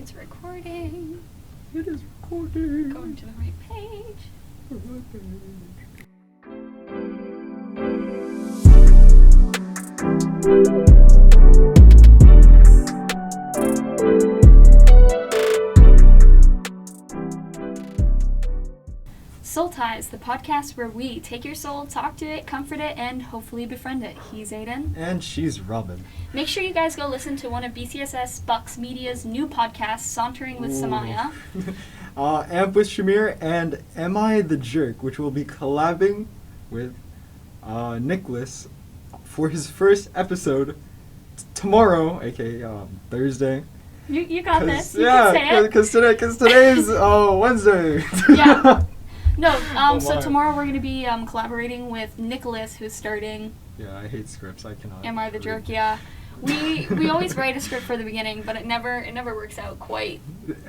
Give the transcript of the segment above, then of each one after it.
It's recording. It is recording. Going to the right page. The right page. SoulTies, the podcast where we take your soul, talk to it, comfort it, and hopefully befriend it. He's Aiden. And she's Robin. Make sure you guys go listen to one of BCSS Bucks Media's new podcasts, Sauntering with Samaya. Amp with Shamir and Am I the Jerk, which will be collabing with Nicholas for his first episode tomorrow, aka Thursday. You got this. You can say it. Because today's Wednesday. Yeah. No, so my. Tomorrow we're going to be collaborating with Nicholas, who's starting Yeah, I hate scripts. I cannot. Am I the read. Jerk? Yeah. We always write a script for the beginning, but it never works out quite.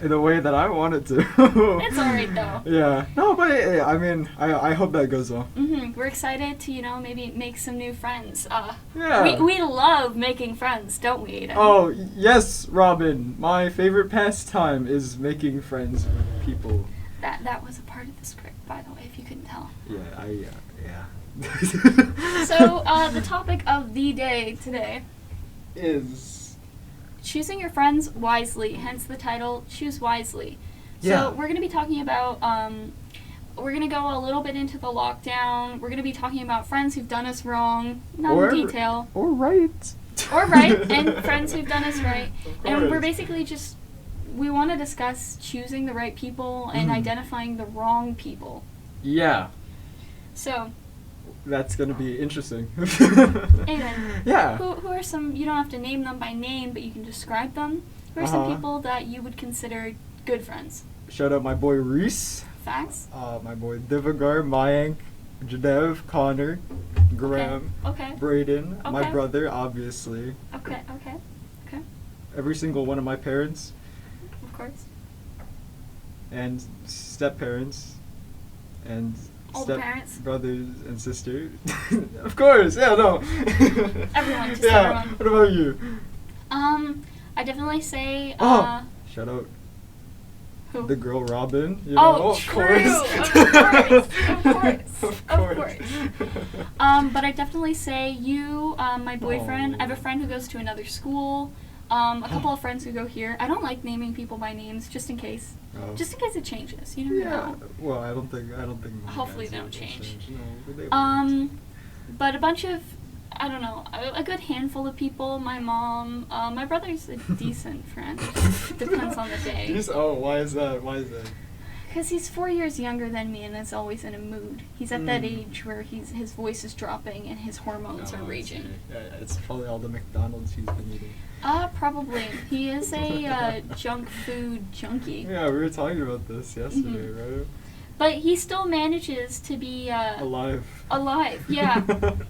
In the way that I want it to. It's alright though. Yeah. No, but I mean, I hope that goes well. We're excited to, maybe make some new friends. Yeah. We love making friends, don't we, Aiden? Oh, yes, Robin. My favorite pastime is making friends with people. That was a part of the script, by the way, if you couldn't tell. Yeah, yeah. So, the topic of the day today is choosing your friends wisely, hence the title, Choose Wisely. Yeah. So, we're going to be talking about, we're going to go a little bit into the lockdown. We're going to be talking about friends who've done us wrong, not in detail. Or right. Or right, and friends who've done us right. Of And we're course. basically we want to discuss choosing the right people and identifying the wrong people. Yeah, So, that's gonna be interesting. Aiden, Yeah. who are some, you don't have to name them by name, but you can describe them. Who are some Uh-huh. people that you would consider good friends? Shout out my boy Reese, Facts? my boy Divagar, Mayank, Jadev, Connor, Graham, Okay. Brayden, my Okay. brother, obviously, Okay. every single one of my parents, Of course. and step-parents, and All the parents? brothers and sister. Of course, yeah, no. Everyone, just yeah. everyone. What about you? I definitely say, Shout out who? the girl Robin. You Oh, know, of true. course. Of course. But I definitely say you, my boyfriend. I have a friend who goes to another school. A couple of friends who go here. I don't like naming people by names, just in case. Oh. Just in case it changes. You never Yeah. know. Well, I don't think. my Hopefully guys they will don't change. No, but they won't. But a bunch of, I don't know, a good handful of people. My mom, my brother's a decent friend. Depends on the day. Why is that? Why is that? Because he's 4 years younger than me and is always in a mood. He's at that age where his voice is dropping and his hormones are I raging. see. Yeah, it's probably all the McDonald's he's been eating. Probably. He is a junk food junkie. Yeah, we were talking about this yesterday, right? But he still manages to be Alive. alive, yeah.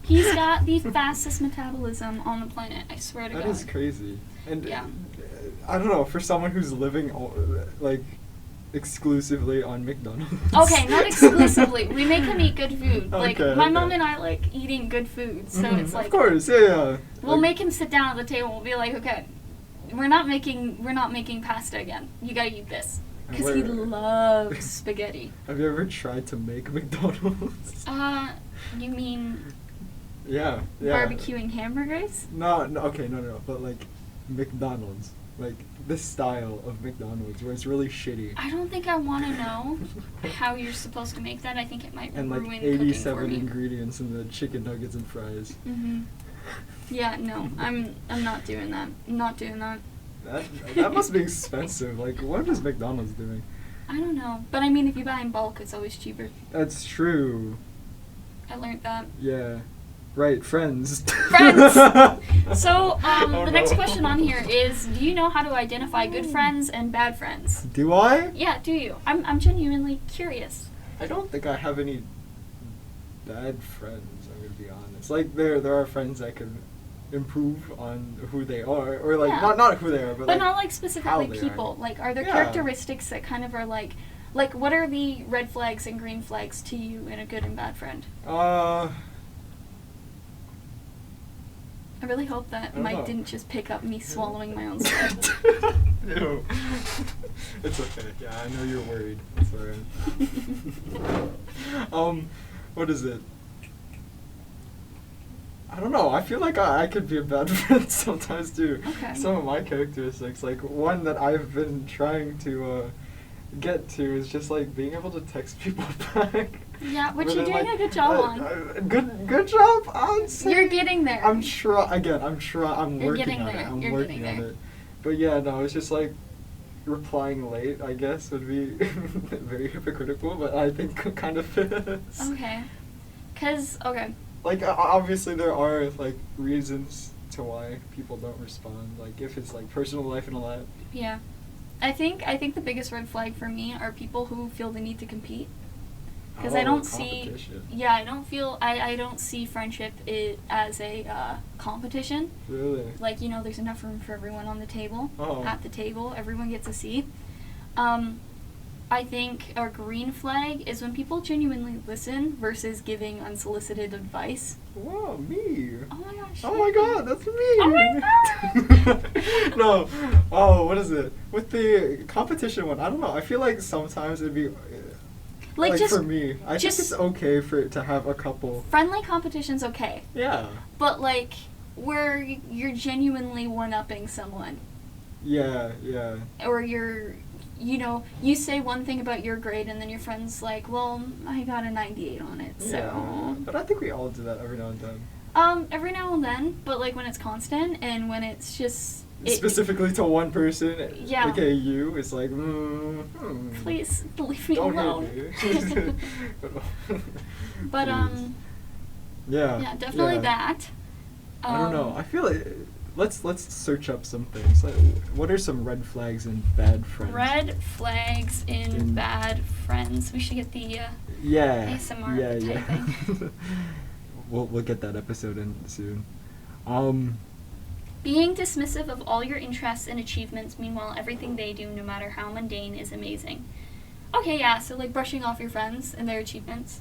He's got the fastest metabolism on the planet, I swear to God. That is crazy. And Yeah. I don't know, for someone who's living like exclusively on McDonald's. Okay, not exclusively. We make him eat good food. Like, Okay, my mom okay. and I like eating good food, so it's like... Of course, yeah. We'll make him sit down at the table and we'll be like, okay, we're not making pasta again. You gotta eat this. Because he loves spaghetti. Have you ever tried to make McDonald's? You mean Yeah. barbecuing hamburgers? No, okay, no, but like McDonald's. Like this style of McDonald's where it's really shitty. I don't think I want to know how you're supposed to make that. I think it might And ruin like cooking for 87 me. ingredients in the chicken nuggets and fries. Yeah, no, I'm not doing that. I'm not doing that. That must be expensive. Like, what is McDonald's doing? I don't know. But I mean, if you buy in bulk, it's always cheaper. That's true. I learned that. Yeah. Right, friends. Friends! So, Oh, the next no. question on here is, do you know how to identify good friends and bad friends? Do I? Yeah, do you? I'm genuinely curious. I don't think I have any bad friends, I'm gonna be honest. Like, there are friends that can improve on who they are, or like, Yeah. not who they are, but like, not like how specifically they people. are. Like, are there Yeah. characteristics that kind of are like, what are the red flags and green flags to you in a good and bad friend? I really hope that don't Mike know. didn't just pick up me swallowing my own spit. Ew. It's okay. Yeah, I know you're worried. It's alright. What is it? I don't know. I feel like I could be a bad friend sometimes too. Okay. Some of my characteristics, like one that I've been trying to get to, is just like being able to text people back. Yeah, which But you're then, doing like, a good job on. Good job. You're getting there. I'm trying. Again, I'm You're working getting on there. it. I'm You're working getting on there. it. But yeah, no, it's just like replying late, I guess, would be very hypocritical, but I think kind of fits. Okay. Okay. Like, obviously there are, like, reasons to why people don't respond, like, if it's, like, personal life and all that. Yeah. I think the biggest red flag for me are people who feel the need to compete. Because I don't see, competition. yeah, I don't see friendship as a competition. Really? Like, there's enough room for everyone on the table. Oh. At the table, everyone gets a seat. I think a green flag is when people genuinely listen versus giving unsolicited advice. Whoa, me. Oh my gosh. Oh my god, that's me. Oh my god. No. Oh, what is it? With the competition one, I don't know. I feel like sometimes it'd be like just for me, I think it's okay for it to have a couple. Friendly competition's okay. Yeah. But like where you're genuinely one-upping someone. Yeah, yeah. Or you say one thing about your grade and then your friend's like, well, I got a 98 on it, so. Yeah. But I think we all do that every now and then. Every now and then, but like when it's constant and when it's just. Specifically to one person, yeah. aka you, it's like, please leave me don't alone. hate me. But yeah, definitely that. I don't know. I feel like let's search up some things. Like, what are some red flags in bad friends? Red flags in bad friends. We should get the ASMR typing. We'll get that episode in soon. Being dismissive of all your interests and achievements, meanwhile everything they do, no matter how mundane, is amazing. Okay, yeah, so like brushing off your friends and their achievements.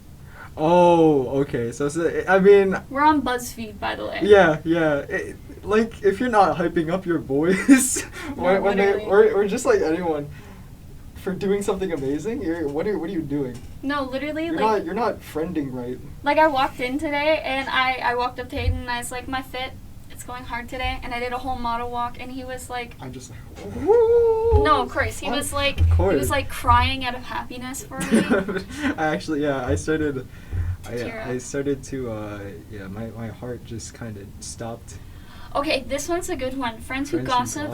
Oh, okay. So I mean. We're on BuzzFeed, by the way. Yeah. Like, if you're not hyping up your boys, when they or just like anyone, for doing something amazing, what are you doing? No, literally, you're not friending right. Like, I walked in today and I walked up to Hayden and I was like, my fit, it's going hard today, and I did a whole model walk, and he was like, I'm just like, no, of course, he was like crying out of happiness for me. I started to my heart just kind of stopped. Okay, this one's a good one. Friends who gossip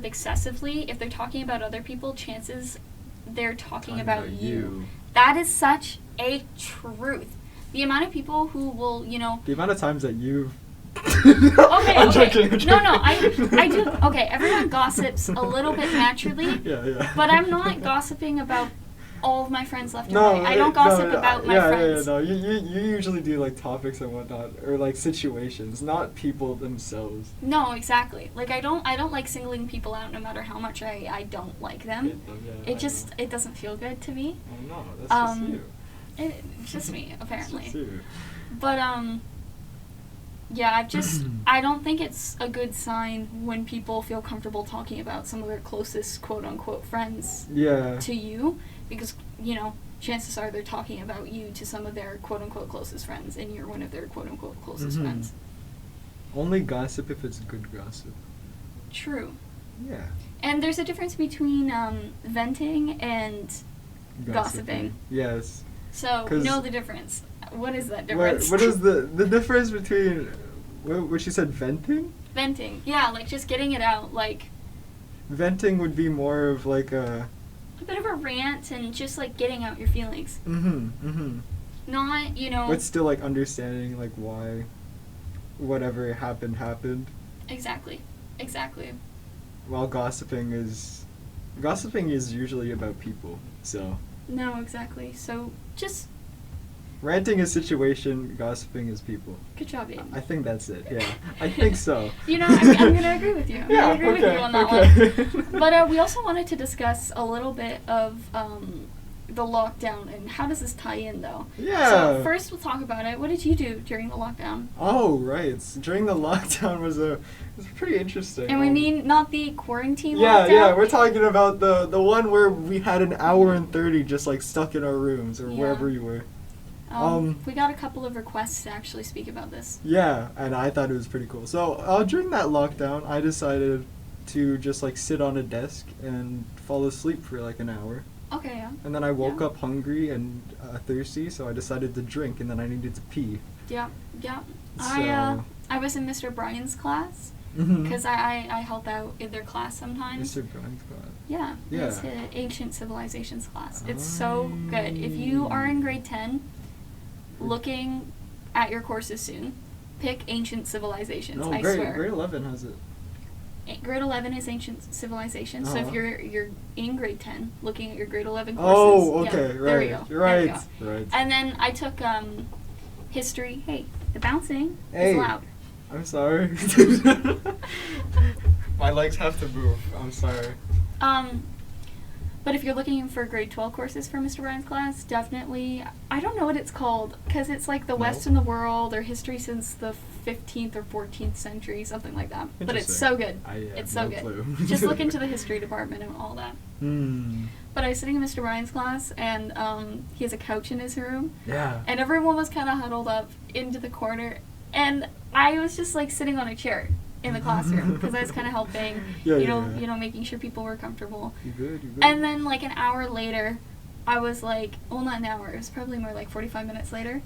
excessively. If they're talking about other people, chances they're talking about you. That is such a truth. The amount of people who will, The amount of times that you've. Okay. I'm joking. No, I do. Okay, everyone gossips a little bit naturally. Yeah. But I'm not gossiping about all of my friends left and right. I don't gossip about my friends. No. You usually do like topics and whatnot, or like situations, not people themselves. No, exactly. Like I don't like singling people out, no matter how much I don't like them. It doesn't feel good to me. Oh no, that's just you. It's just me, apparently. It's just you. But yeah, I don't think it's a good sign when people feel comfortable talking about some of their closest quote-unquote friends to you, because, chances are they're talking about you to some of their quote-unquote closest friends, and you're one of their quote-unquote closest friends. Only gossip if it's good gossip. True. Yeah. And there's a difference between venting and gossiping. Yes. So, know the difference. What is that difference? What is the difference between what she said, venting? Venting, yeah, like just getting it out, like. Venting would be more of like a bit of a rant and just like getting out your feelings. Not, But still like understanding like why whatever happened. Exactly. While gossiping is usually about people, so. No, exactly. So just. Ranting is situation, gossiping is people. Good job, Aiden. I think that's it, yeah. I think so. I'm going to agree with you. I'm going to agree with you on that one. But we also wanted to discuss a little bit of the lockdown, and how does this tie in, though? Yeah. So first, we'll talk about it. What did you do during the lockdown? Oh, right. During the lockdown was pretty interesting. And we mean not the quarantine lockdown? Yeah, we're talking about the one where we had an hour and 30 just, like, stuck in our rooms or wherever you were. We got a couple of requests to actually speak about this. Yeah, and I thought it was pretty cool. So, during that lockdown, I decided to just, like, sit on a desk and fall asleep for, like, an hour. Okay, yeah. And then I woke up hungry and thirsty, so I decided to drink, and then I needed to pee. Yeah. So, I was in Mr. Bryan's class, because I help out in their class sometimes. Mr. Bryan's class? Yeah. It's an Ancient Civilizations class. It's so good. If you are in grade 10, looking at your courses soon, pick Ancient Civilizations, I swear. Grade 11 has it. Grade 11 is Ancient Civilization, so if you're in grade 10, looking at your grade 11 courses. Oh, okay, right. There you go. Right. And then I took history. Hey, the bouncing is loud. I'm sorry. My legs have to move. I'm sorry. But if you're looking for grade 12 courses for Mr. Ryan's class, definitely, I don't know what it's called, because it's like the West in the World, or history since the 15th or 14th century, something like that. But it's so good. It's so good. Clue. Just look into the history department and all that. But I was sitting in Mr. Ryan's class, and he has a couch in his room. Yeah. And everyone was kind of huddled up into the corner, and I was just like sitting on a chair in the classroom because I was kind of helping, you know, making sure people were comfortable. You good. And then like an hour later, I was like, well, not an hour, it was probably more like 45 minutes later.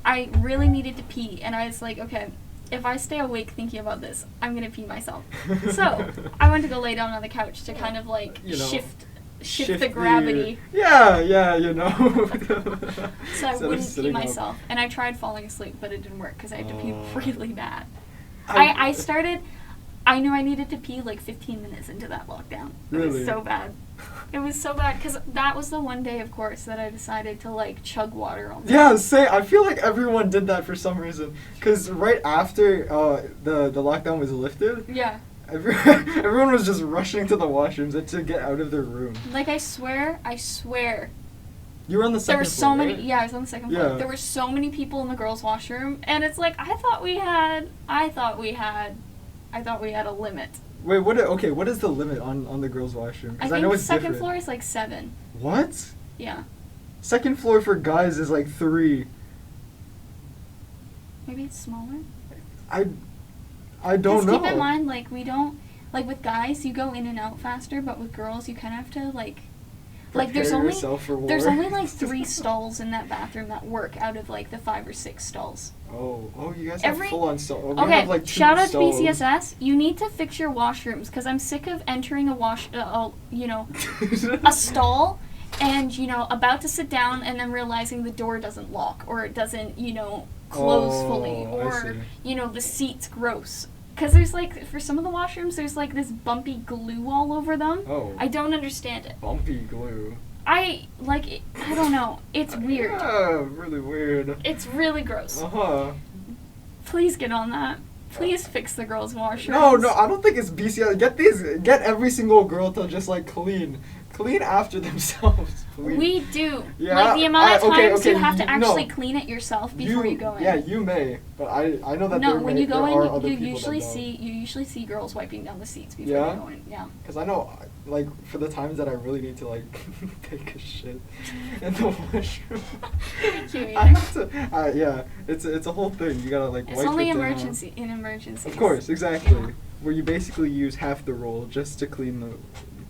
I really needed to pee, and I was like, okay, if I stay awake thinking about this, I'm gonna pee myself. So I went to go lay down on the couch to kind of like shift the gravity. You know. So I wouldn't pee myself. And I tried falling asleep, but it didn't work because I had to pee really bad. I knew I needed to pee like 15 minutes into that lockdown. It was so bad. It was so bad because that was the one day, of course, that I decided to like chug water all the time. I feel like everyone did that for some reason. Because right after the lockdown was lifted, everyone was just rushing to the washrooms and to get out of their room. Like I swear. You were on the second floor, There were so many. Right? Yeah, I was on the second floor. There were so many people in the girls' washroom, and it's like I thought we had a limit. Wait, what is the limit on the girls' washroom? I know it's second floor is like 7. What? Yeah. Second floor for guys is like 3. Maybe it's smaller. I don't know. Keep in mind, like we don't with guys you go in and out faster, but with girls you kind of have to like there's only like 3 stalls in that bathroom that work out of like the 5 or 6 stalls. Oh, you guys have full on stalls. Okay, have, like, 2 shout out to stalls. BCSS. You need to fix your washrooms because I'm sick of entering a stall and about to sit down and then realizing the door doesn't lock or it doesn't close fully or the seat's gross. Because there's for some of the washrooms, there's this bumpy glue all over them. Oh. I don't understand it. Bumpy glue. I don't know. It's weird. Yeah, really weird. It's really gross. Please get on that. Please fix the girls' washrooms. No, I don't think it's BCS. Get every single girl to just clean after themselves, please. We do. Yeah, the amount of times you have to actually clean it yourself before you go in. Yeah, you may, but I know that when you go in, you usually see girls wiping down the seats before you go in. Yeah. Because I know, for the times that I really need to take a shit in the washroom, I have to. It's a whole thing. You gotta wipe it down. It's only in emergencies. Of course, exactly. Where you basically use half the roll just to clean it,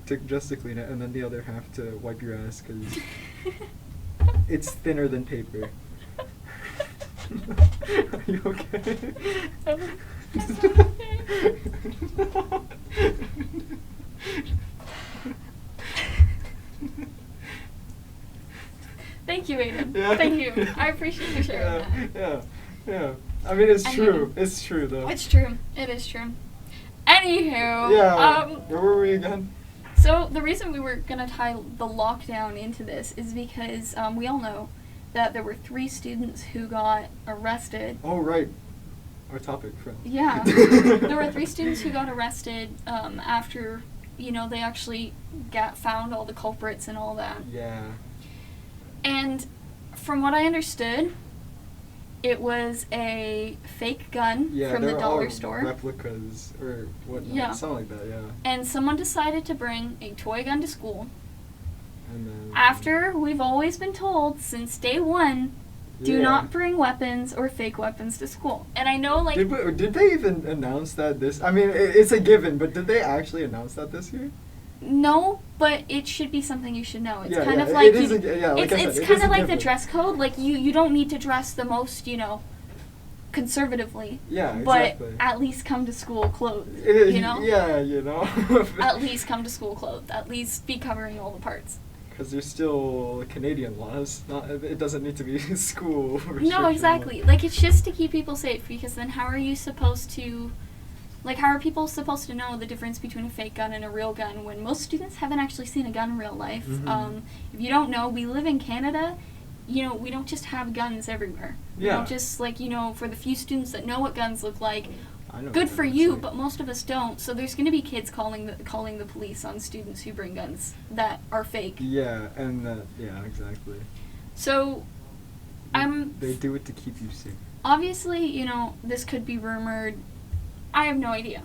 and then the other half to wipe your ass because it's thinner than paper. Are you okay? Thank you, Aiden. Yeah. Thank you. I appreciate you sharing that. Yeah. I mean, it's true. It's true, though. It's true. It is true. Anywho. Yeah. Where were we again? So the reason we were going to tie the lockdown into this is because we all know that there were 3 students who got arrested. Oh, right. Our topic, friend. Yeah. There were 3 students who got arrested after, they actually found all the culprits and all that. Yeah. And from what I understood, it was a fake gun from the dollar store. Replicas or whatnot. Yeah. Something like that, yeah. And someone decided to bring a toy gun to school. And then, after we've always been told since day one, do not bring weapons or fake weapons to school. And I know, like... Did they even announce that this... I mean, it's a given, but did they actually announce that this year? No, but it should be something you should know. It's kind of like... It's kind of like the dress code. Like, you don't need to dress the most, conservatively. Yeah, exactly. But at least come to school clothed, Yeah, At least come to school clothed. At least be covering all the parts. Because there's still Canadian laws. It doesn't need to be school restriction. No, exactly. Like, it's just to keep people safe, because then how are you supposed to... Like, how are people supposed to know the difference between a fake gun and a real gun when most students haven't actually seen a gun in real life? Mm-hmm. If you don't know, we live in Canada. We don't just have guns everywhere. We don't just, for the few students that know what guns look like, good for you, but most of us don't. So there's going to be kids calling the police on students who bring guns that are fake. Yeah, and exactly. So, They do it to keep you safe. Obviously, this could be rumored. I have no idea.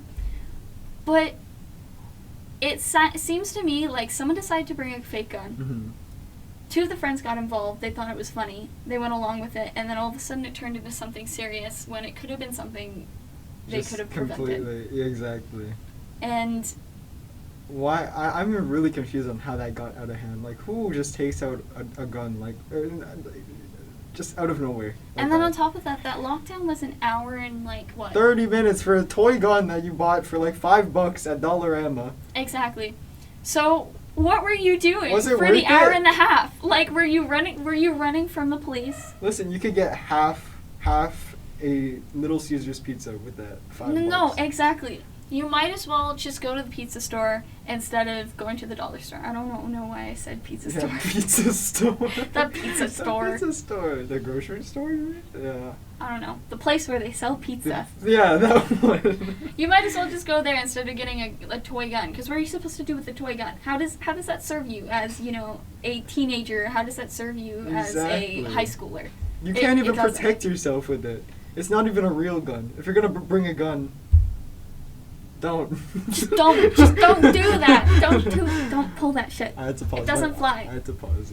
But it seems to me like someone decided to bring a fake gun. Mm-hmm. Two of the friends got involved. They thought it was funny. They went along with it, and then all of a sudden it turned into something serious when it could have been something they could have prevented. Completely, exactly. And why? I'm really confused on how that got out of hand. Like, who just takes out a gun, just out of nowhere? And then on top of that lockdown was an hour and, 30 minutes for a toy gun that you bought for, $5 at Dollarama. Exactly. So... what were you doing for the hour and a half? Like, were you running from the police? Listen, you could get half a Little Caesars pizza with that $5. No, exactly. You might as well just go to the pizza store instead of going to the dollar store. I don't know why I said pizza store. Pizza store. The pizza store. The pizza store. The grocery store, you mean? Yeah. I don't know. The place where they sell pizza. That one. You might as well just go there instead of getting a toy gun. Because what are you supposed to do with a toy gun? How does that serve you as, a teenager? How does that serve you as a high schooler? You can't even protect yourself with it. It's not even a real gun. If you're going to bring a gun... Don't do that. Don't pull that shit. I had to pause. It doesn't fly. I had to pause,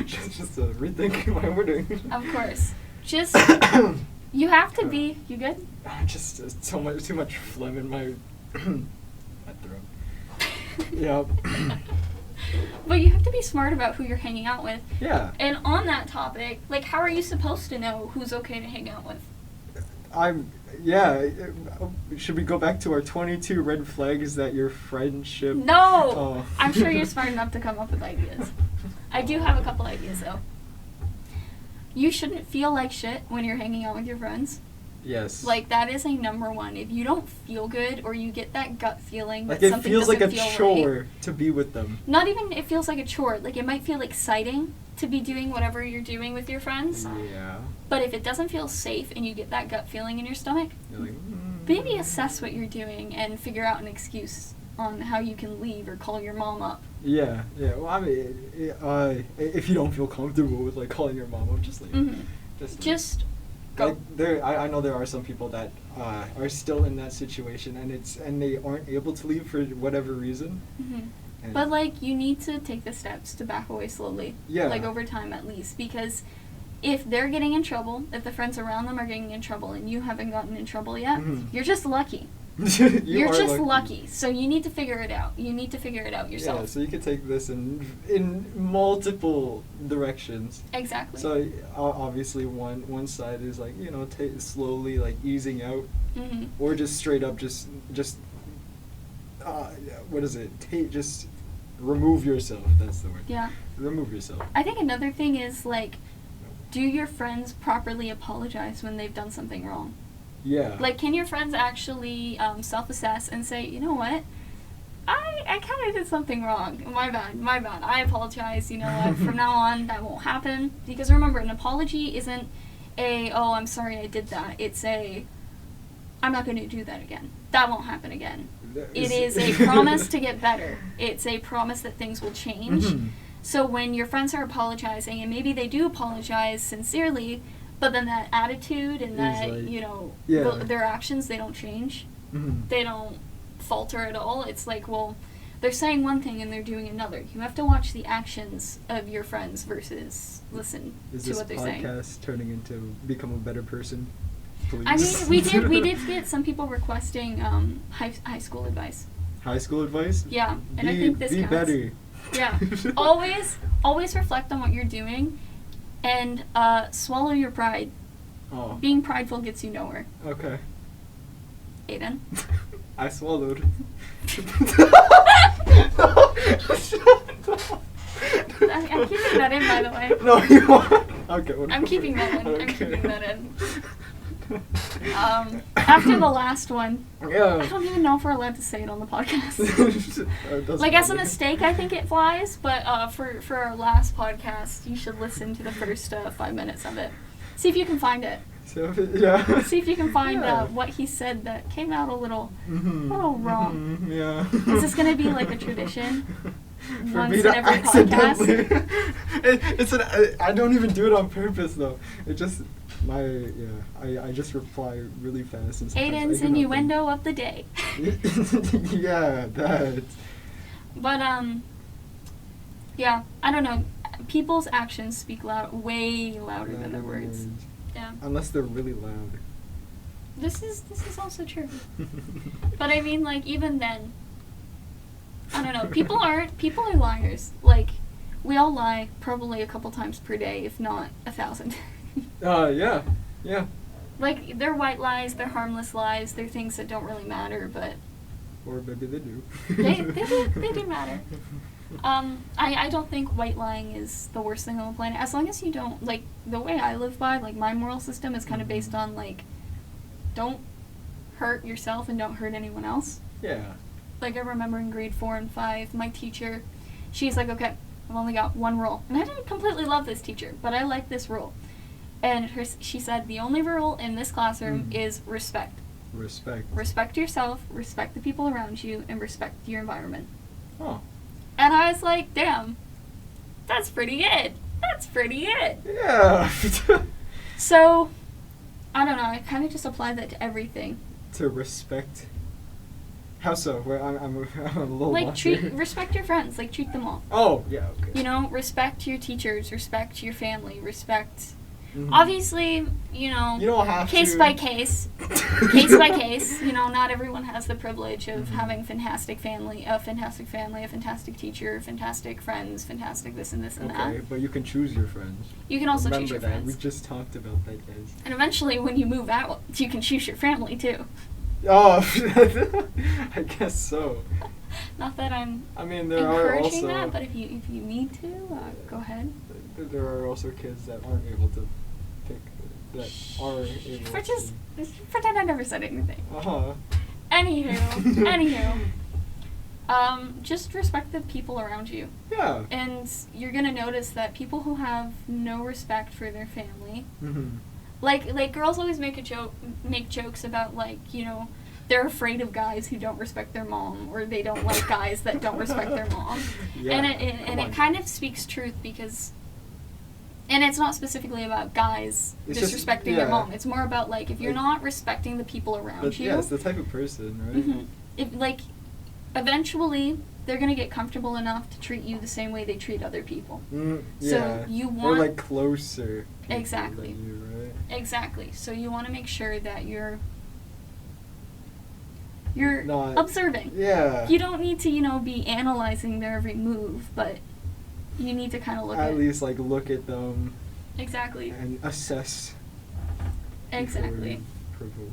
just to rethink my wording. Of course. Just, you have to be, you good? Just too much phlegm in my throat. Yep. But you have to be smart about who you're hanging out with. Yeah. And on that topic, how are you supposed to know who's okay to hang out with? Should we go back to our 22 red flags that your friendship... No! Oh. I'm sure you're smart enough to come up with ideas. I do have a couple ideas, though. You shouldn't feel like shit when you're hanging out with your friends. Yes. That is a number one. If you don't feel good or you get that gut feeling that it something feels doesn't like a feel chore right, to be with them. Not even it feels like a chore. It might feel exciting to be doing whatever you're doing with your friends. Yeah. But if it doesn't feel safe and you get that gut feeling in your stomach, you're like, maybe assess what you're doing and figure out an excuse on how you can leave or call your mom up. Yeah. Well, I mean, if you don't feel comfortable with calling your mom up, just leave. Mm-hmm. Just go. I know there are some people that are still in that situation and they aren't able to leave for whatever reason. Mm-hmm. But you need to take the steps to back away slowly. Yeah. Over time at least, because if they're getting in trouble, if the friends around them are getting in trouble and you haven't gotten in trouble yet, you're just lucky. You're just lucky. So you need to figure it out. You need to figure it out yourself. Yeah, so you can take this in multiple directions. Exactly. So obviously one side is slowly easing out, or just straight up just what is it? Just remove yourself. That's the word. Yeah. Remove yourself. I think another thing is do your friends properly apologize when they've done something wrong? Yeah. Can your friends actually self-assess and say, you know what? I kind of did something wrong. My bad. I apologize. You know what? From now on, that won't happen. Because remember, an apology isn't oh, I'm sorry I did that. It's I'm not going to do that again. That won't happen again. It is a promise to get better. It's a promise that things will change. So when your friends are apologizing, and maybe they do apologize sincerely, but then that attitude and that, like, you know, yeah. their actions, they don't change. Mm-hmm. They don't falter at all. It's like, well, they're saying one thing and they're doing another. You have to watch the actions of your friends versus listen to what they're saying. Is this podcast turning into become a better person? Please. I mean, we did get some people requesting high school advice. High school advice? Yeah, and I think this be counts. better. Yeah, always reflect on what you're doing, and swallow your pride. Oh. Being prideful gets you nowhere. Okay. Aiden. I swallowed. I'm keeping that in, by the way. No, you are. Okay. Whatever. I'm keeping that in. Okay. I'm keeping that in. After the last one, yeah. I don't even know if we're allowed to say it on the podcast. Like, as a mistake, I think it flies, but for our last podcast, you should listen to the first 5 minutes of it. See if you can find it. So, yeah. See if you can find what he said that came out a little wrong. Mm-hmm, yeah. Is this going to be like a tradition? For Once me in to every accidentally. podcast? I don't even do it on purpose though. It just I just reply really fast. And Aiden's innuendo of the day. Yeah, that. But yeah, I don't know. People's actions speak way louder than their words. Yeah. Unless they're really loud. This is also true. But I mean, like, even then, I don't know. People are liars. Like, we all lie probably a couple times per day, if not 1,000. Yeah. Like, they're white lies, they're harmless lies, they're things that don't really matter, but... Or maybe they do. They do matter. I don't think white lying is the worst thing on the planet. As long as you don't, like, the way I live by, like, my moral system is kind of based on, like, don't hurt yourself and don't hurt anyone else. Yeah. Like, I remember in grade 4 and 5, my teacher, she's like, okay, I've only got one rule. And I didn't completely love this teacher, but I like this rule. And she said, the only rule in this classroom is respect. Respect. Respect yourself, respect the people around you, and respect your environment. Oh. And I was like, damn, that's pretty good. That's pretty good. Yeah. So, I don't know, I kind of just applied that to everything. To respect. How so? Where I'm a little like, lost here. respect your friends. Like, treat them all. Oh, yeah, okay. You know, respect your teachers, respect your family, respect... Mm-hmm. Obviously, you don't have case to. by case, case by case, not everyone has the privilege of having fantastic family, a fantastic teacher, fantastic friends, fantastic this and that. Okay, but you can choose your friends. You can also Remember choose your that. friends. We just talked about that, guys. And eventually, when you move out, you can choose your family, too. Oh, I guess so. Not that I'm there are encouraging also... that, but if you need to, go ahead. There are also kids that aren't able to pick, that are able Just pretend I never said anything. Uh-huh. Anywho. Just respect the people around you. Yeah. And you're gonna notice that people who have no respect for their family, like girls always make jokes about, like, they're afraid of guys who don't respect their mom, or they don't like guys that don't respect their mom. Yeah. And it kind of speaks truth, because, and it's not specifically about guys disrespecting their mom. It's more about, like, if you're not respecting the people around you. Yeah, it's the type of person, right? If, like, eventually they're gonna get comfortable enough to treat you the same way they treat other people. Yeah. So you want... Or, like, closer. Exactly. Than you, right? Exactly. So you want to make sure that you're not observing. Yeah. You don't need to, be analyzing their every move, but you need to kind of at least, like, look at them. Exactly. And assess. Exactly. Provoke.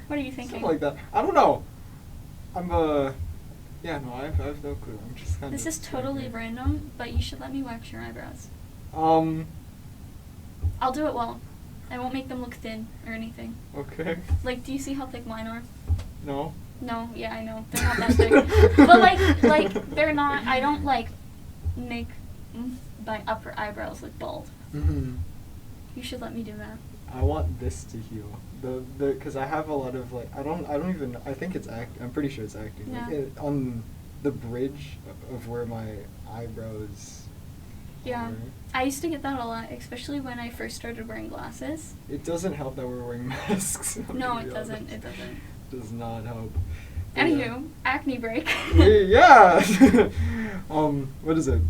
What are you thinking? Something like that. I don't know. I have no clue. I'm just kind of... This is totally random, but you should let me wax your eyebrows. I'll do it well. I won't make them look thin or anything. Okay. Like, do you see how thick mine are? No. No, yeah, I know. They're not that thick. But, like, they're not... I don't, like, make my upper eyebrows look bald. You should let me do that. I want this to heal. Because I have a lot of, like... I don't even... I think it's I'm pretty sure it's acting. Yeah. Like, the bridge of where my eyebrows Yeah. are. I used to get that a lot, especially when I first started wearing glasses. It doesn't help that we're wearing masks. No, it doesn't. It doesn't. Does not help. Anywho, acne break. Yeah. What is it?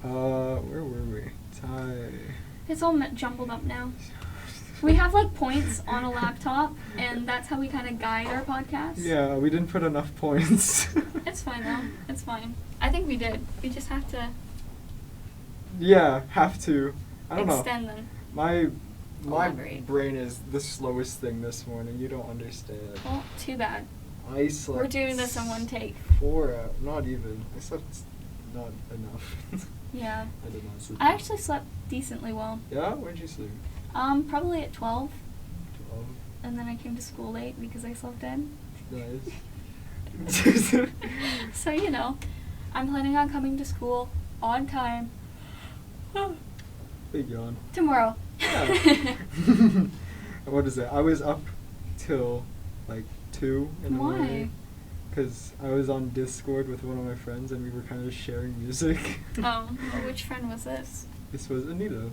Where were we? It's all jumbled up now. We have like points on a laptop, and that's how we kind of guide our podcast. Yeah, we didn't put enough points. It's fine though. It's fine. I think we did. We just have to. Yeah, have to. I don't extend know. them. My Elaborate. brain is the slowest thing this morning. You don't understand. Well, too bad. I slept. We're doing this in one take. 4 hours. Not even. I slept not enough. Yeah. I did not sleep. I actually slept decently well. Yeah? Where'd you sleep? Probably at 12. 12. And then I came to school late because I slept in. Nice. So, you know, I'm planning on coming to school on time. Big yawn. Tomorrow. Yeah. What is it? I was up till like 2 in the morning. Because I was on Discord with one of my friends and we were kind of sharing music. Oh, which friend was this? This was Anita.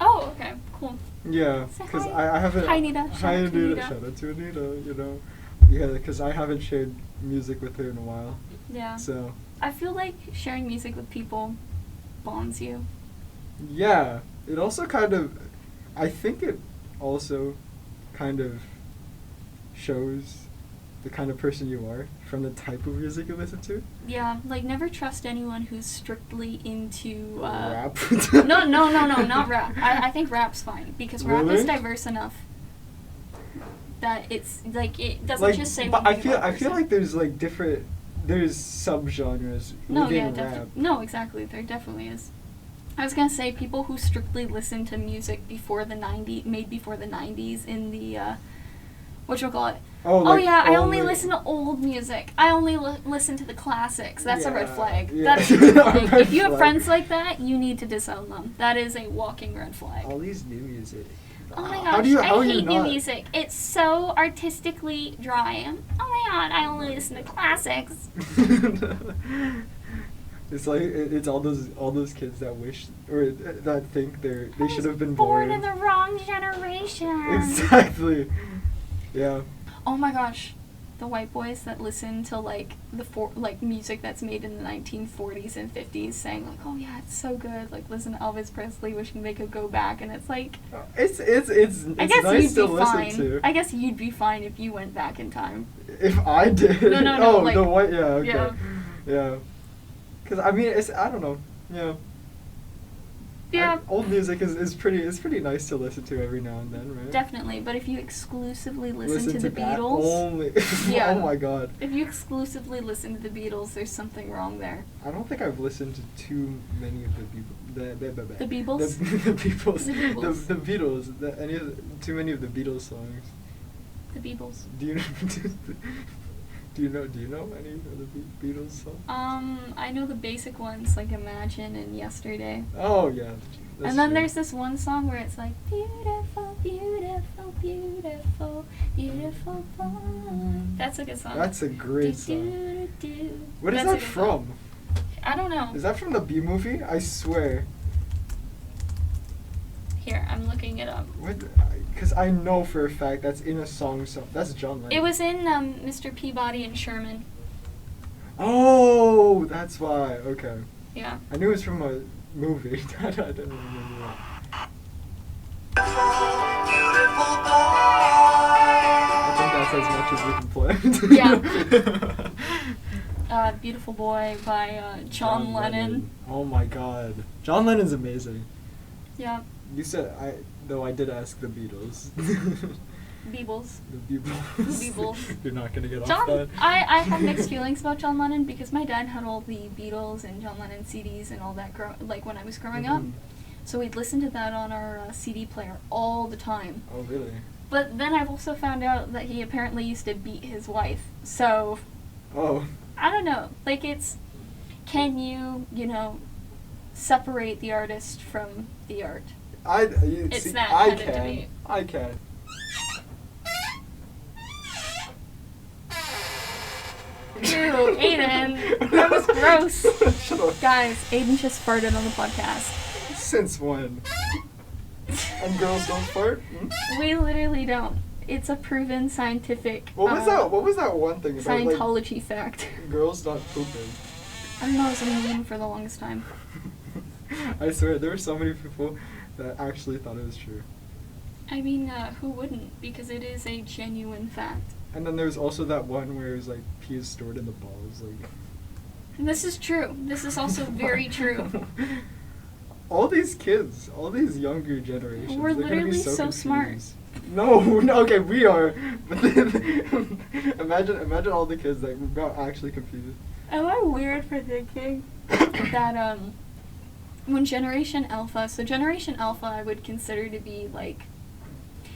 Oh, okay, cool. Yeah, Say because hi. I haven't. Hi, Anita. Hi, Shout out to Anita. Anita. Shout out to Anita. You know, yeah, because I haven't shared music with her in a while. Yeah. So. I feel like sharing music with people bonds you. Yeah, it also kind of. I think it also kind of shows the kind of person you are from the type of music you listen to. Yeah, like never trust anyone who's strictly into Rap. No, not rap. I think rap's fine because rap Really? is diverse enough that it's like it doesn't Like, just say. but one I thing feel about a person. like there's like different. There's subgenres No, within yeah, rap. definitely. No, exactly. There definitely is. I was gonna say people who strictly listen to music before the made before the 90s in the whatchamacallit. Oh, Oh like yeah, I only listen to old music. I only listen to the classics. That's a red Yeah, flag. yeah. That is a red A flag. red If you have flag. friends like that, you need to disown them. That is a walking red flag. All these new music. Oh my How gosh, do you, I how are you hate new not- music. It's so artistically dry. Oh my god, I only listen to classics. It's like it's all those kids that wish or that think they should have been born born in the wrong generation. Exactly. Yeah. Oh my gosh, the white boys that listen to like music that's made in the 1940s and 50s, saying like, oh yeah, it's so good. Like listen to Elvis Presley, wishing they could go back, and it's like, It's I guess nice you'd to be listen fine. to. I guess you'd be fine if you went back in time. If I did. No, Oh, like, the white. Yeah. Okay. yeah. Yeah. Because I mean, I don't know. Yeah. Yeah. Old music is pretty nice to listen to every now and then, right? Definitely, but if you exclusively listen to the that Beatles, only. Yeah. Oh my god. if you exclusively listen to the Beatles, there's something wrong there. I don't think I've listened to too many of the people. The Beatles? The Beatles. The Beatles. The Beatles. Too many of the Beatles songs. The Beatles. Do you know? Do you know any of the Beatles songs? I know the basic ones like Imagine and Yesterday. Oh yeah. That's And then true. there's this one song where it's like beautiful, beautiful, beautiful, beautiful boy. That's a good song. That's a great song. Do-do-do-do. What is That's a that good from? song. I don't know. Is that from the B movie? I swear. Here, I'm looking it up. What? Because I know for a fact that's in a song. So that's John Lennon. It was in Mr. Peabody and Sherman. Oh, that's why. Okay. Yeah. I knew it was from a movie. I didn't remember that. I think that's as much as we can play. Yeah. Beautiful Boy by John Lennon. Oh my god. John Lennon's amazing. Yeah. You said I did ask the Beatles. Beebles. The Beatles. The Beatles. You're not gonna get off John, that. I have mixed feelings about John Lennon because my dad had all the Beatles and John Lennon CDs and all that like when I was growing up. Mhm. So we'd listen to that on our CD player all the time. Oh really? But then I've also found out that he apparently used to beat his wife. So Oh. I don't know. Like can you separate the artist from the art? It's that I kind of can. debate. I can. Ew, Aiden. That was gross. Shut up. Guys, Aiden just farted on the podcast. Since when? And girls don't fart? We literally don't. It's a proven scientific. What was that one thing about Scientology fact? Girls not pooping. I don't know. It was a meme for the longest time. I swear, there were so many people that actually thought it was true. I mean, who wouldn't? Because it is a genuine fact. And then there was also that one where it was like pee is stored in the balls, like. And this is true. This is also very true. All these kids, all these younger generations, we're they're literally gonna be so so smart. No, okay, we are. But then, imagine all the kids that got actually confused. Am I weird for thinking that when Generation Alpha, so Generation Alpha I would consider to be like,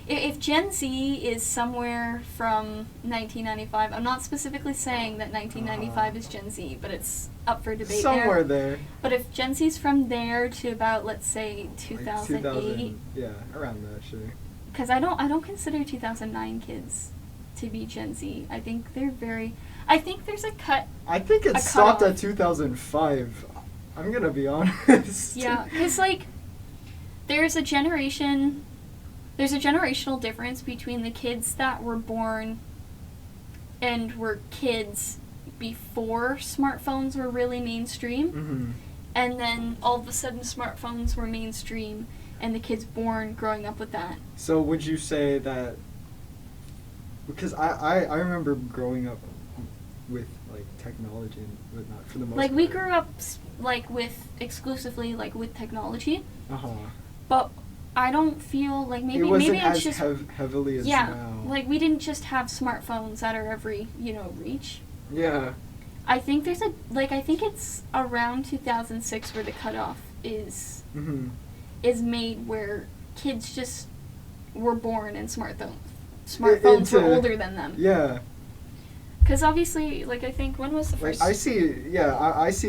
if Gen Z is somewhere from 1995, I'm not specifically saying that 1995 is Gen Z, but it's up for debate somewhere there. But if Gen Z's from there to about, let's say, 2008. Like 2000, yeah, around that, sure. Because I don't consider 2009 kids to be Gen Z. I think they're very... I think there's a cut... I think it stopped at 2005. I'm gonna be honest. Yeah, because, like, there's a generational difference between the kids that were born and were kids before smartphones were really mainstream, and then all of a sudden smartphones were mainstream, and the kids born growing up with that. So would you say that... Because I remember growing up with, like, technology and whatnot, for the most part. Like, we grew up, like, with, exclusively, like, with technology. Uh-huh. But I don't feel like maybe it's just heavily as now. Like, we didn't just have smartphones at our every, reach. Yeah. I think there's I think it's around 2006 where the cutoff is made, where kids just were born and smartphones were older than them. Yeah. Because obviously, like, I think, when was the first... Like, I see,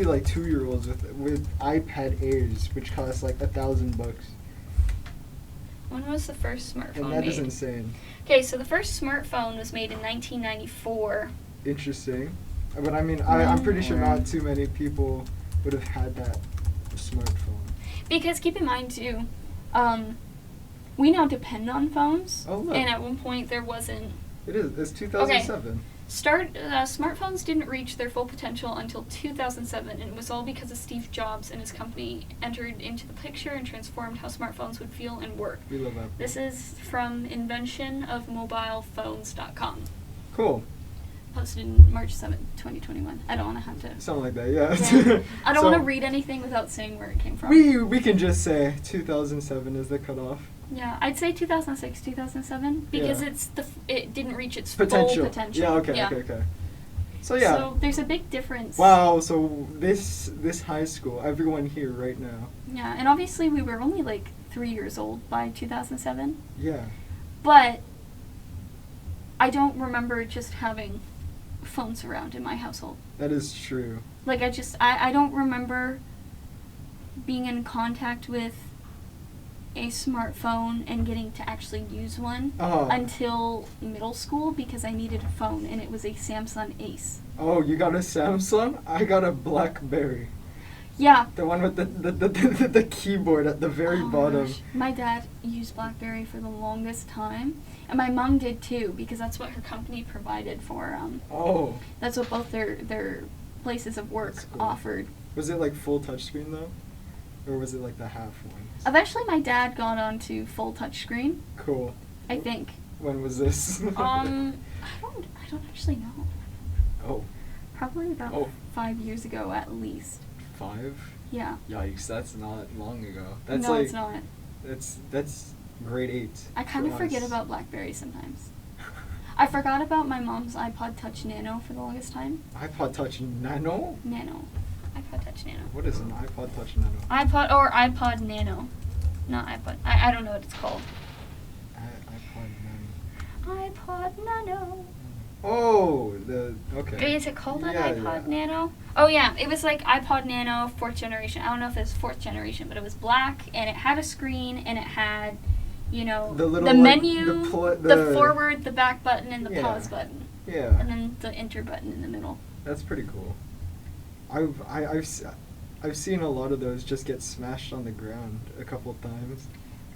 like, 2-year-olds with iPad Airs, which cost, like, $1,000. When was the first smartphone made? And that is insane. Okay, so the first smartphone was made in 1994. Interesting. But, I mean, I'm pretty sure not too many people would have had that smartphone. Because, keep in mind, too, we now depend on phones. Oh, look. And at one point, there wasn't... It is. It's 2007. Okay. Smartphones didn't reach their full potential until 2007, and it was all because of Steve Jobs and his company entered into the picture and transformed how smartphones would feel and work. We love that. This is from inventionofmobilephones.com. Cool. Posted in March 7th, 2021. I don't want to have to... Something like that, yeah. I don't want to read anything without saying where it came from. We can just say 2007 is the cutoff. Yeah, I'd say 2006, 2007, because it didn't reach its full potential. Yeah, okay. So yeah. So there's a big difference. Wow, so this high school, everyone here right now. Yeah, and obviously we were only like 3 years old by 2007. Yeah. But I don't remember just having phones around in my household. That is true. Like, I don't remember being in contact with a smartphone and getting to actually use one until middle school, because I needed a phone, and it was a Samsung Ace. Oh, you got a Samsung? I got a BlackBerry. Yeah. The one with the keyboard at the very bottom. Gosh. My dad used BlackBerry for the longest time, and my mom did too, because that's what her company provided for. That's what both their places of work offered. Was it like full touchscreen though? Or was it like the half one? Eventually my dad got onto full touchscreen. Cool. I think. When was this? I don't actually know. Oh. Probably about 5 years ago at least. 5? Yeah. Yikes, that's not long ago. It's not. That's grade 8. I kind of forget about BlackBerry sometimes. I forgot about my mom's iPod Touch Nano for the longest time. iPod Touch Nano? Nano. iPod Touch Nano. What is an iPod Touch Nano? iPod Nano. Not iPod. I don't know what it's called. iPod Nano. Oh, okay. Is it called an iPod Nano? Oh yeah, it was like iPod Nano 4th generation. I don't know if it was 4th generation, but it was black, and it had a screen, and it had, the menu, the forward, the back button, and the pause button. Yeah. And then the enter button in the middle. That's pretty cool. I've seen a lot of those just get smashed on the ground a couple of times.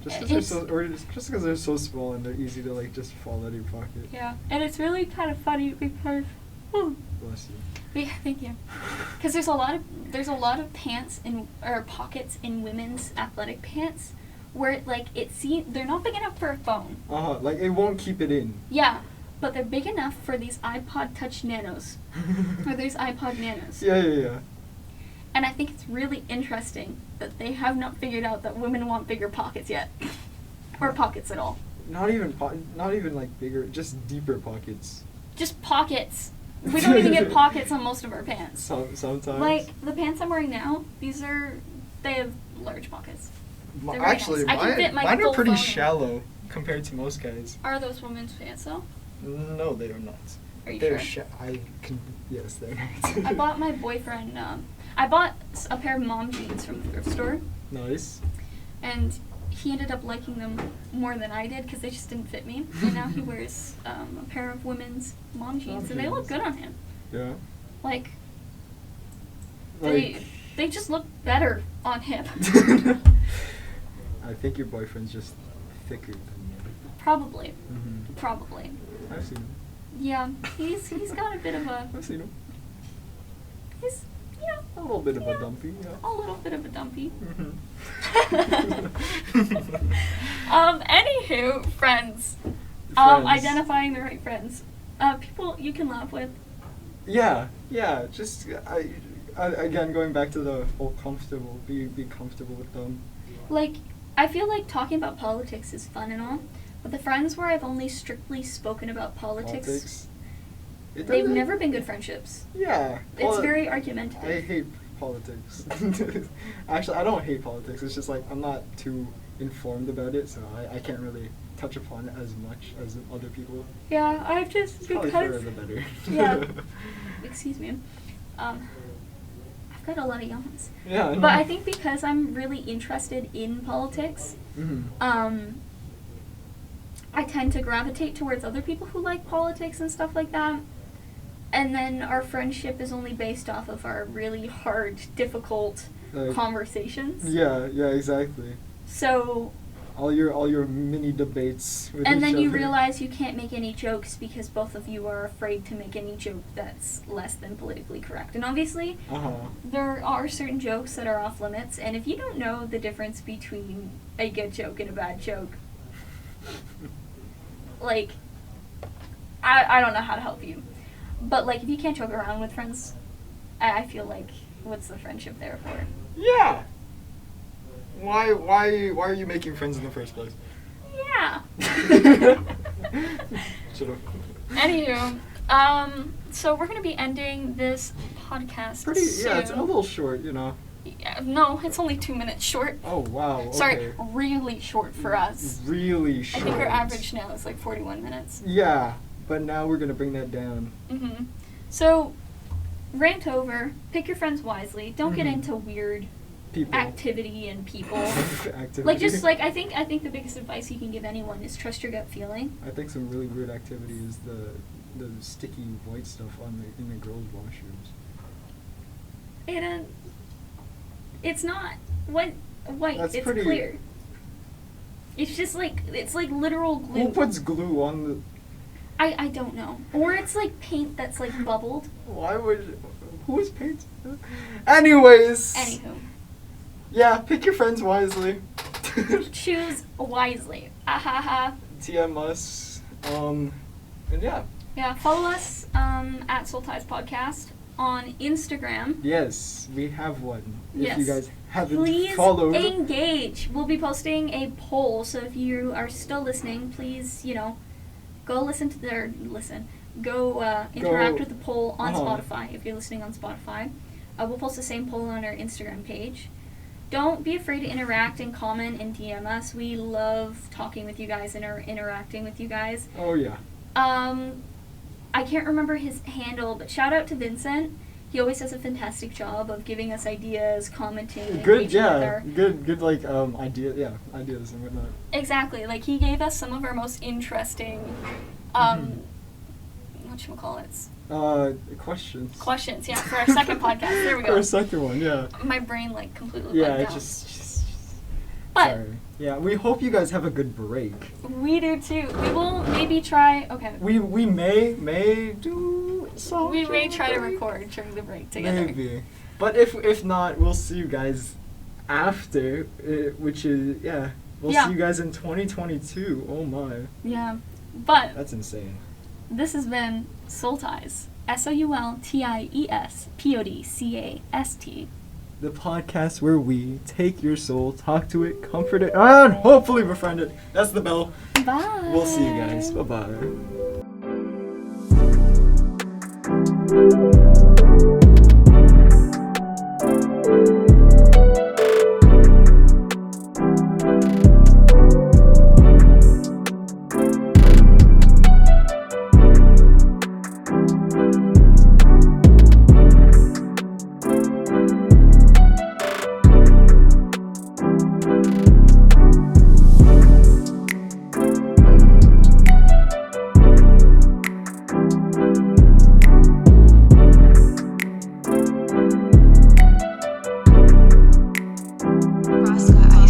Just because they're so small and they're easy to like just fall out of your pocket. Yeah, and it's really kind of funny because. Bless you. Yeah, thank you. Because there's a lot of pants or pockets in women's athletic pants where like they're not big enough for a phone. Like it won't keep it in. Yeah, but they're big enough for these iPod Touch Nanos, or these iPod Nanos. Yeah. And I think it's really interesting that they have not figured out that women want bigger pockets yet, or pockets at all. Not even like bigger, just deeper pockets. Just pockets. We don't even get pockets on most of our pants. Sometimes. Like the pants I'm wearing now, they have large pockets. Actually, nice. mine are pretty shallow compared to most guys. Are those women's pants though? No, they are not. Are you They're sure? Yes, they're not. I bought my boyfriend. I bought a pair of mom jeans from the thrift store. Nice. And he ended up liking them more than I did because they just didn't fit me. And now he wears a pair of women's mom jeans, and they look good on him. Yeah. Like they just look better on him. I think your boyfriend's just thicker than you. Probably. Mm-hmm. Probably. I've seen him. Yeah, he's got a bit of a. I've seen him. He's a little bit of a dumpy. Yeah. A little bit of a dumpy. Mm-hmm. Anywho, friends. Identifying the right friends. People you can laugh with. Yeah. Just again going back to the whole comfortable. Be comfortable with them. Like, I feel like talking about politics is fun and all, but the friends where I've only strictly spoken about politics they've never been good friendships. Yeah. It's very argumentative. I hate politics. Actually, I don't hate politics. It's just like I'm not too informed about it, so I can't really touch upon it as much as other people. Yeah, I've just it's probably fairer the better. Yeah. Excuse me. I've got a lot of yawns. Yeah, I know. But I think because I'm really interested in politics, I tend to gravitate towards other people who like politics and stuff like that. And then our friendship is only based off of our really hard, difficult conversations. Yeah, exactly. So all your mini debates with and each then other. you realize you can't make any jokes because both of you are afraid to make any joke that's less than politically correct. And obviously, there are certain jokes that are off limits, and if you don't know the difference between a good joke and a bad joke, like, I don't know how to help you. But, like, if you can't joke around with friends, I feel like, what's the friendship there for? Yeah. Why are you making friends in the first place? Yeah. Should've. Anywho, so we're gonna be ending this podcast soon. Yeah, it's a little short, you know. Yeah, no, it's only 2 minutes short. Oh, wow, okay. Sorry, really short for us. Really short. I think our average now is like 41 minutes. Yeah, but now we're gonna bring that down. Mm-hmm. So, rant over, pick your friends wisely, don't get into weird activity and people. Like, just like, I think the biggest advice you can give anyone is trust your gut feeling. I think some really weird activity is the sticky white stuff in the girls' washrooms. It's not white. That's it's pretty clear. It's just like, it's like literal glue. Who puts glue on the... I don't know. Or it's like paint that's like bubbled. Why would... Who is paint? Anyways. Anywho. Yeah, pick your friends wisely. Choose wisely. Ahaha. TM us. And yeah. Yeah, follow us at SoulTies Podcast on Instagram. Yes, we have one. Yes. If you guys haven't please followed. Engage. We'll be posting a poll, so if you are still listening, please, go interact with the poll on Spotify if you're listening on Spotify. We'll post the same poll on our Instagram page. Don't be afraid to interact and comment and DM us. We love talking with you guys and interacting with you guys. Oh, yeah. I can't remember his handle, but shout out to Vincent. He always does a fantastic job of giving us ideas, commenting, and ideas and whatnot. Exactly. Like, he gave us some of our most interesting, whatchamacallits? Questions. Questions, yeah, for our second podcast. There we go. For our second one, yeah. My brain, like, completely yeah, bugged out. just But sorry. Yeah, we hope you guys have a good break. We do too. We will maybe try. Okay. We may do some. We may try to record during the break together. Maybe, but if not, we'll see you guys after, which is we'll see you guys in 2022. Oh my. Yeah, but that's insane. This has been SoulTies. SoulTies podcast. The podcast where we take your soul, talk to it, comfort it, and hopefully befriend it. That's the bell. Bye. We'll see you guys. Bye-bye. Rosca.